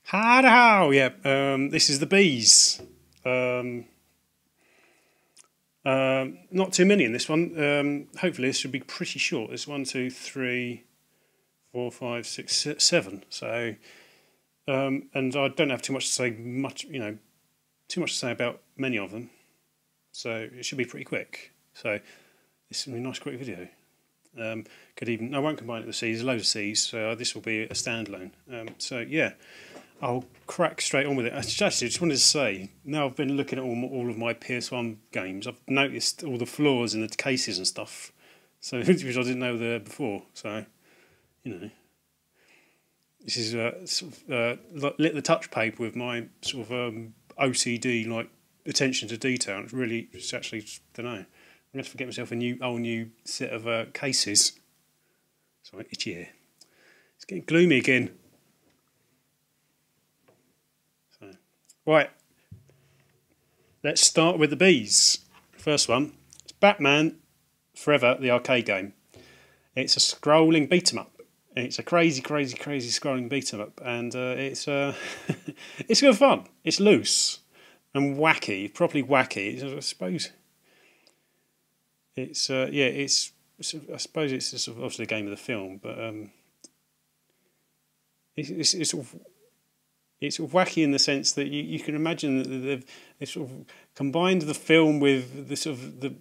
How? Yeah. This is the bees. Um, Not too many in this one. Hopefully, this should be pretty short. There's 1, 2, 3, 4, 5, 6, 7. So, and I don't have too much to say. Too much to say about many of them. So it should be pretty quick. So this will be a nice, quick video. I won't combine it with C's. There's loads of C's. So this will be a standalone. So yeah. I'll crack straight on with it. I just wanted to say, now I've been looking at all of my PS1 games, I've noticed all the flaws in the cases and stuff, so which I didn't know there before. So, this is lit the touch paper with my sort of OCD like attention to detail. It's actually, I don't know. I'm going to have to get myself a whole new set of cases. Sorry, itchy here. It's getting gloomy again. Right, let's start with the bees. First one, it's Batman Forever, the arcade game. It's a scrolling beat 'em up. It's a crazy scrolling beat 'em up, and it's it's good fun. It's loose and wacky, properly wacky. I suppose it's I suppose it's sort of obviously a game of the film, but it's sort of. It's sort of wacky in the sense that you can imagine that they've sort of combined the film with the sort of the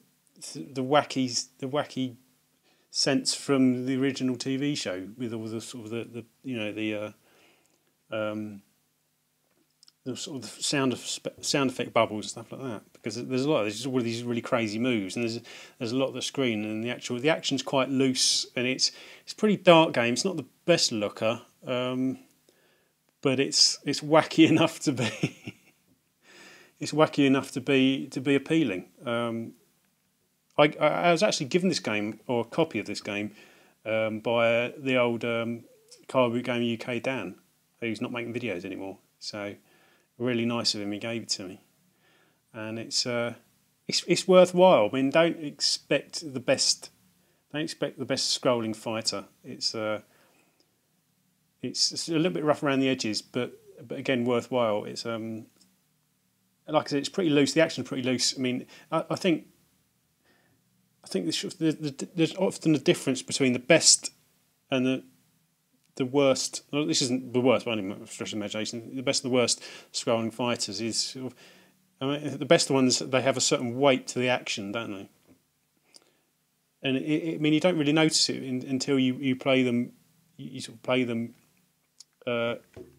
wacky sense from the original TV show, with all the sort of the sort of sound effect bubbles and stuff like that. Because there's all of these really crazy moves, and there's a lot of the screen, and the action's quite loose, and it's a pretty dark game. It's not the best looker. But it's wacky enough to be appealing. I was actually given this game, or a copy of this game, by the old Car Boot Game UK Dan, who's not making videos anymore. So really nice of him. He gave it to me, and it's worthwhile. I mean, don't expect the best scrolling fighter. It's a little bit rough around the edges, but again worthwhile. It's like I said, it's pretty loose. The action's pretty loose. I mean, I think there's often a difference between the best and the worst. Well, this isn't the worst, by any stretch of imagination. The best and the worst scrolling fighters is sort of. I mean, the best ones, they have a certain weight to the action, don't they? And I mean, you don't really notice it until you play them. You sort of play them.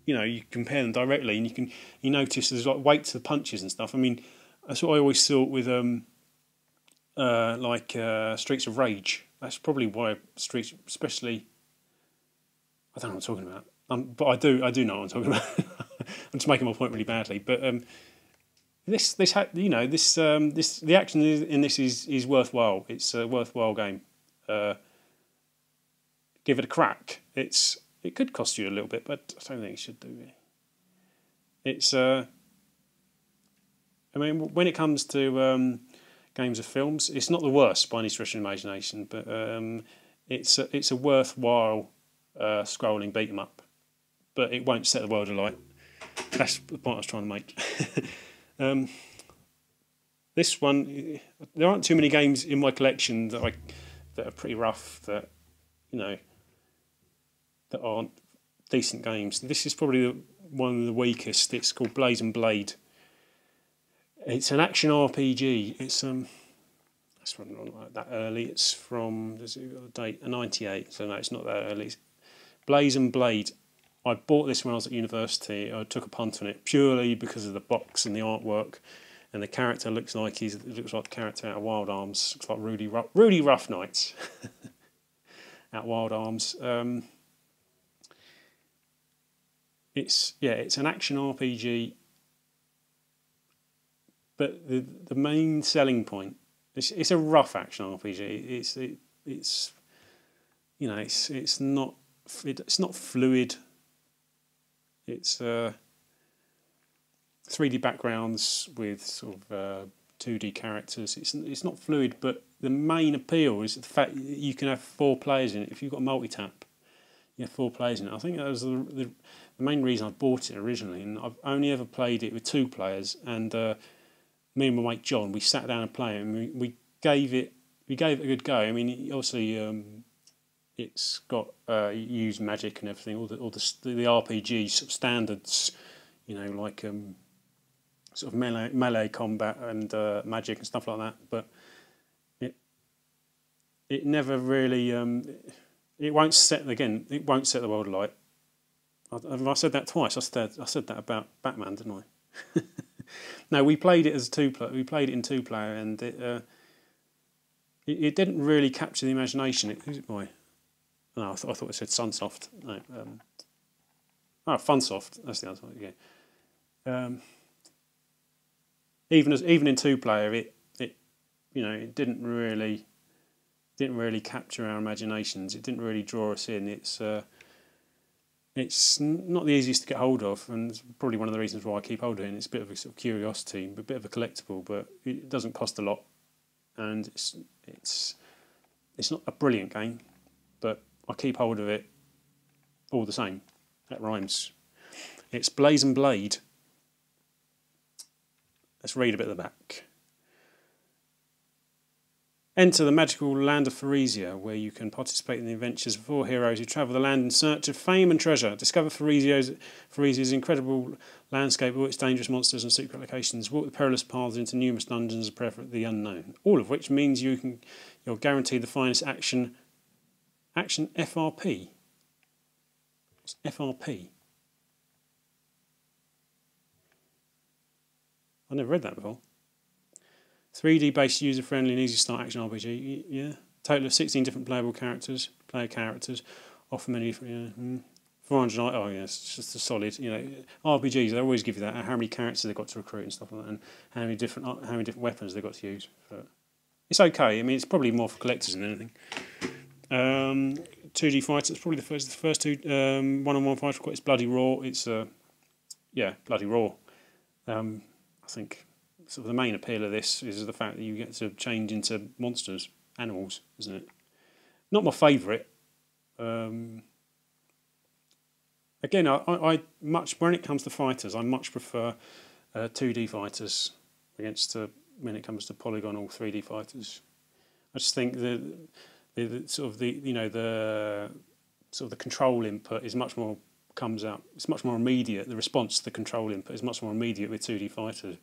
You compare them directly, and you notice there's like weight to the punches and stuff. I mean, that's what I always thought with Streets of Rage. That's probably why Streets, especially, I don't know what I'm talking about. But I do know what I'm talking about. I'm just making my point really badly. But the action in this is worthwhile. It's a worthwhile game. Give it a crack. It could cost you a little bit, but I don't think it should do. Really. It's I mean, when it comes to games of films, it's not the worst by any stretch of imagination, but it's a worthwhile scrolling beat 'em up. But it won't set the world alight. That's the point I was trying to make. This one, there aren't too many games in my collection that are pretty rough, that that aren't decent games. This is probably one of the weakest. It's called Blaze and Blade. It's an action RPG. It's that's not that early. It's from, there's a date, 98. So no, it's not that early. It's Blaze and Blade. I bought this when I was at university. I took a punt on it purely because of the box and the artwork, and the character looks like the character out of Wild Arms. Looks like Rudy Rough Nights out of Wild Arms. It's an action RPG, but the main selling point, it's a rough action RPG. It's not fluid. It's 3D backgrounds with sort of 2D characters. It's not fluid, but the main appeal is the fact that you can have 4 players in it. If you've got multi-tap, 4 players in it. I think that was the main reason I bought it originally, and I've only ever played it with 2 players. And me and my mate John, we sat down and played, and we gave it a good go. I mean, obviously, it's got use magic and everything, all the RPG sort of standards, like sort of melee combat and magic and stuff like that. But it never really it won't set the world alight. I said that twice. I said that about Batman, didn't I? No, we played it as 2 player. We played it in 2 player, and it didn't really capture the imagination. Who's it by? No, I thought it said Sunsoft. No, Funsoft. That's the answer. Yeah. Even in 2 player, it didn't really capture our imaginations. It didn't really draw us in. It's not the easiest to get hold of, and it's probably one of the reasons why I keep hold of it. It's a bit of a sort of curiosity, a bit of a collectible, but it doesn't cost a lot, and it's not a brilliant game, but I keep hold of it all the same. That rhymes. It's Blaze and Blade. Let's read a bit at the back. Enter the magical land of Pharesia, where you can participate in the adventures of 4 heroes who travel the land in search of fame and treasure. Discover Pharesia's incredible landscape, all its dangerous monsters and secret locations. Walk the perilous paths into numerous dungeons and prepare for the unknown. All of which means you're guaranteed the finest action FRP. What's FRP? I've never read that before. 3D based, user friendly and easy to start action RPG. Yeah, total of 16 different player characters. Offer many. 400. Oh yeah, it's just a solid. RPGs. They always give you that. How many characters they've got to recruit and stuff like that, and how many different weapons they've got to use. But it's okay. I mean, it's probably more for collectors than anything. 2D fighter. It's probably the first 2 one-on-one fighter. It's bloody raw. It's bloody raw. I think. Sort of the main appeal of this is the fact that you get to change into monsters, animals, isn't it? Not my favourite. Again, I much when it comes to fighters, I much prefer 2D fighters against when it comes to polygonal 3D fighters. I just think the control input is much more comes out. It's much more immediate. The response to the control input is much more immediate with 2D fighters.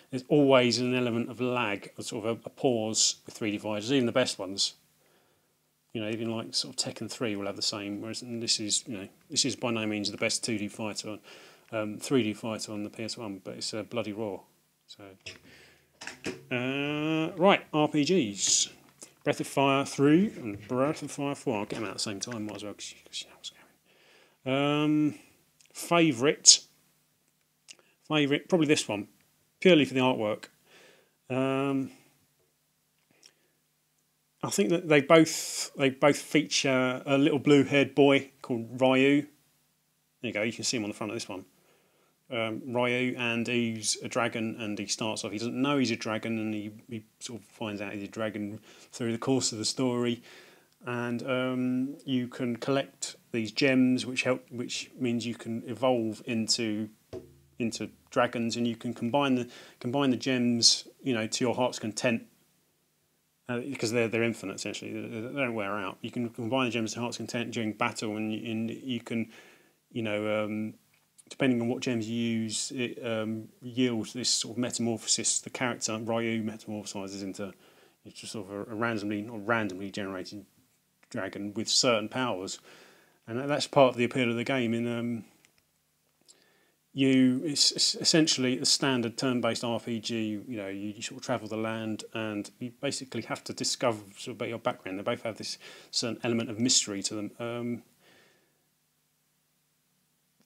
There's always an element of lag, sort of a pause with 3D fighters, even the best ones. Even like sort of Tekken 3 will have the same. Whereas this is by no means the best 2D fighter, 3D fighter on the PS1, but it's bloody raw. So, right, RPGs. Breath of Fire 3 and Breath of Fire 4. I'll get them out at the same time, might as well, because you know what's going. Favourite, probably this one. Purely for the artwork. I think that they both feature a little blue-haired boy called Ryu. There you go. You can see him on the front of this one. Ryu, and he's a dragon, and he starts off. He doesn't know he's a dragon, and he sort of finds out he's a dragon through the course of the story. And you can collect these gems, which means you can evolve into dragons, and you can combine the gems, to your heart's content, because they're infinite essentially. They don't wear out. You can combine the gems to your heart's content during battle, and you can, depending on what gems you use, it yields this sort of metamorphosis. The character Ryu metamorphoses into just sort of a randomly generated dragon with certain powers, and that's part of the appeal of the game. It's essentially a standard turn-based RPG. You sort of travel the land, and you basically have to discover sort of about your background. They both have this certain element of mystery to them.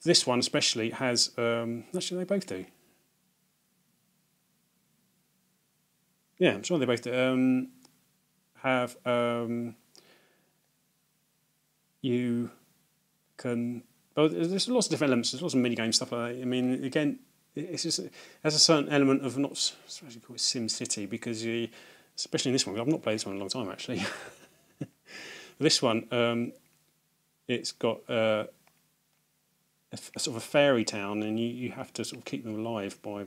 This one especially has. Actually, they both do. Yeah, I'm sure they both do. Have you can. But there's lots of different elements. There's lots of mini-game stuff like that. I mean, again, it has a certain element of not especially called Sim City, because especially in this one, I've not played this one in a long time actually. This one, it's got a sort of a fairy town, and you have to sort of keep them alive by.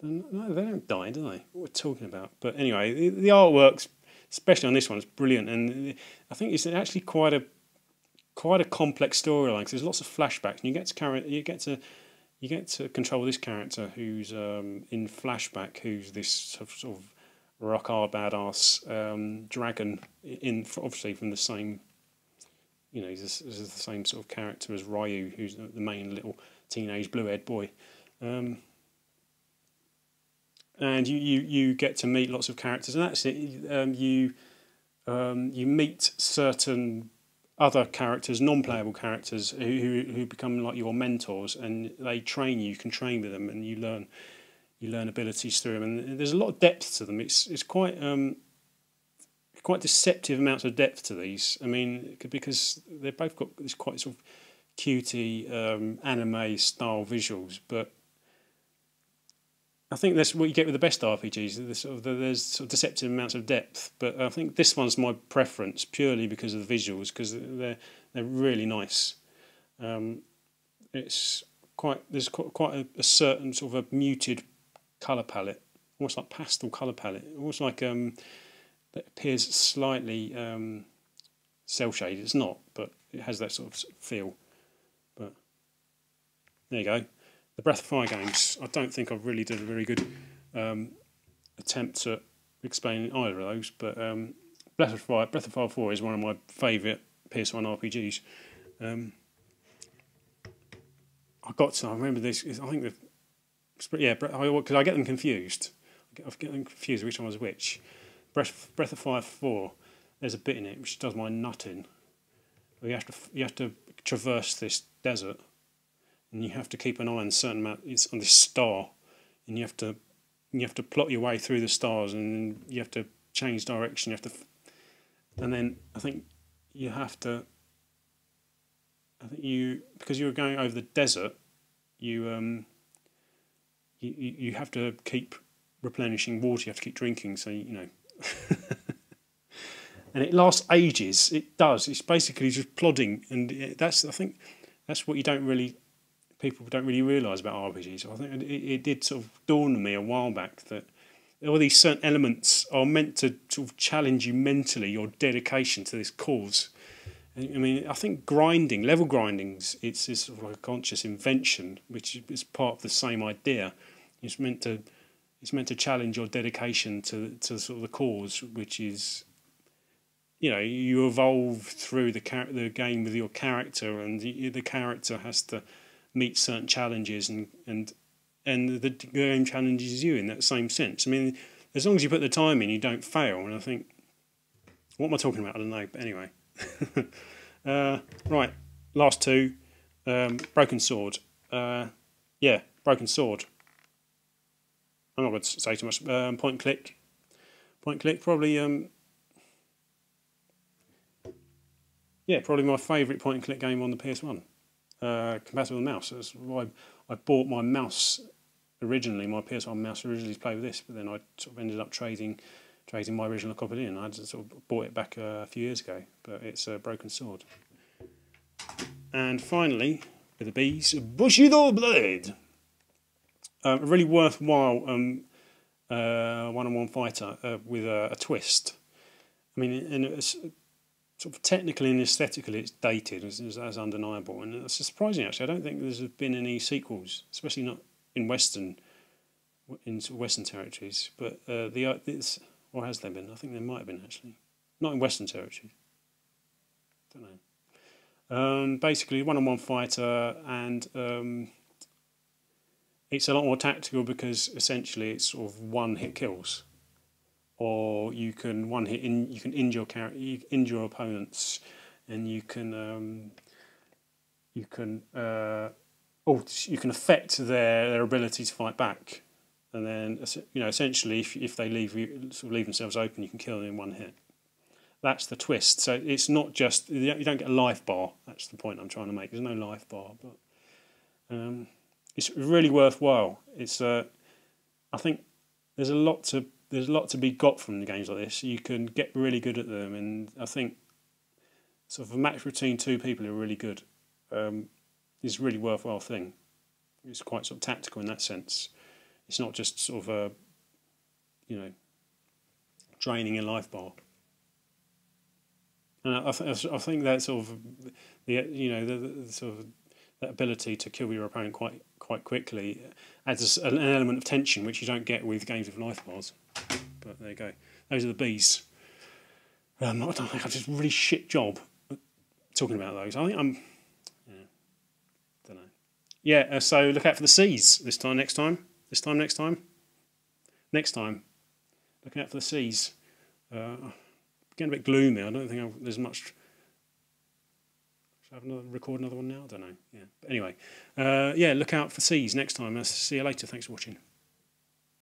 No, they don't die, do they? What we're talking about. But anyway, the artworks, especially on this one, is brilliant, and I think it's actually quite a complex storyline. Because there's lots of flashbacks, and you get to control this character who's in flashback, who's this sort of rock hard badass dragon, obviously from the same. He's the same sort of character as Ryu, who's the main little teenage blue-haired boy. And you get to meet lots of characters, and that's it. You meet certain other characters, non-playable characters, who become like your mentors, and they train you. You can train with them, and you learn abilities through them. And there's a lot of depth to them. It's quite deceptive amounts of depth to these. I mean, because they've both got this quite sort of cutie anime style visuals, but I think that's what you get with the best RPGs. There's sort of deceptive amounts of depth, but I think this one's my preference purely because of the visuals, because they're really nice. There's quite a certain sort of a muted colour palette, almost like pastel colour palette, almost like that appears slightly cell shaded. It's not, but it has that sort of feel. But there you go. The Breath of Fire games, I don't think I've really did a very good attempt at explaining either of those, but Breath of Fire 4 is one of my favourite PS1 RPGs. I remember this, I think because I get them confused. I get them confused which one was which. Breath of Fire 4, there's a bit in it which does my nutting. You have to traverse this desert, and you have to keep an eye on a certain amount. It's on this star, and you have to plot your way through the stars, and you have to change direction. And then I think because you're going over the desert, you have to keep replenishing water. You have to keep drinking, so and it lasts ages. It does. It's basically just plodding, and I think that's what people don't really realise about RPGs. I think it did sort of dawn on me a while back that all these certain elements are meant to sort of challenge you mentally, your dedication to this cause. I mean, I think level grindings, it's sort of like a conscious invention, which is part of the same idea. It's meant to challenge your dedication to sort of the cause, which is, you evolve through the game with your character, and the character has to meet certain challenges, and the game challenges you in that same sense. I mean, as long as you put the time in, you don't fail. And I think, what am I talking about? I don't know. But anyway, right, last two, Broken Sword. Broken Sword. I'm not going to say too much. Point and click. Probably. Probably my favourite point and click game on the PS1. Compatible with mouse. That's why I bought my mouse originally. My PS1 mouse originally to play with this, but then I sort of ended up trading my original copy in. I just sort of bought it back a few years ago, but it's a Broken Sword. And finally, with the B's, Bushido Blade. A really worthwhile one-on-one fighter with a twist. I mean, and it's sort of technically and aesthetically, it's dated, as undeniable. And it's surprising, actually. I don't think there's been any sequels, especially not in Western territories. But or has there been? I think there might have been, actually. Not in Western territories. Don't know. Basically, one-on-one fighter, and it's a lot more tactical because essentially it's sort of one-hit kills. Or you can you can injure opponents, and you can affect their ability to fight back, and then essentially if they leave themselves open, you can kill them in one hit. That's the twist. So it's not just you don't get a life bar. That's the point I'm trying to make. There's no life bar, but it's really worthwhile. It's I think there's a lot to be got from the games like this. You can get really good at them, and I think sort of a match between two people who are really good is a really worthwhile thing. It's quite sort of tactical in that sense. It's not just sort of a, you know, draining a life bar. And I think that sort of the sort of that ability to kill your opponent quite quickly adds an element of tension which you don't get with games with life bars. But there you go. Those are the bees. I don't think I did a really shit job talking about those. I think I'm. Yeah, don't know. Yeah. So look out for the C's this time. Next time. Next time. Looking out for the C's. Getting a bit gloomy. I don't think there's much. Should I record another one now? I don't know. Yeah. But anyway, yeah. Look out for C's next time. I'll see you later. Thanks for watching.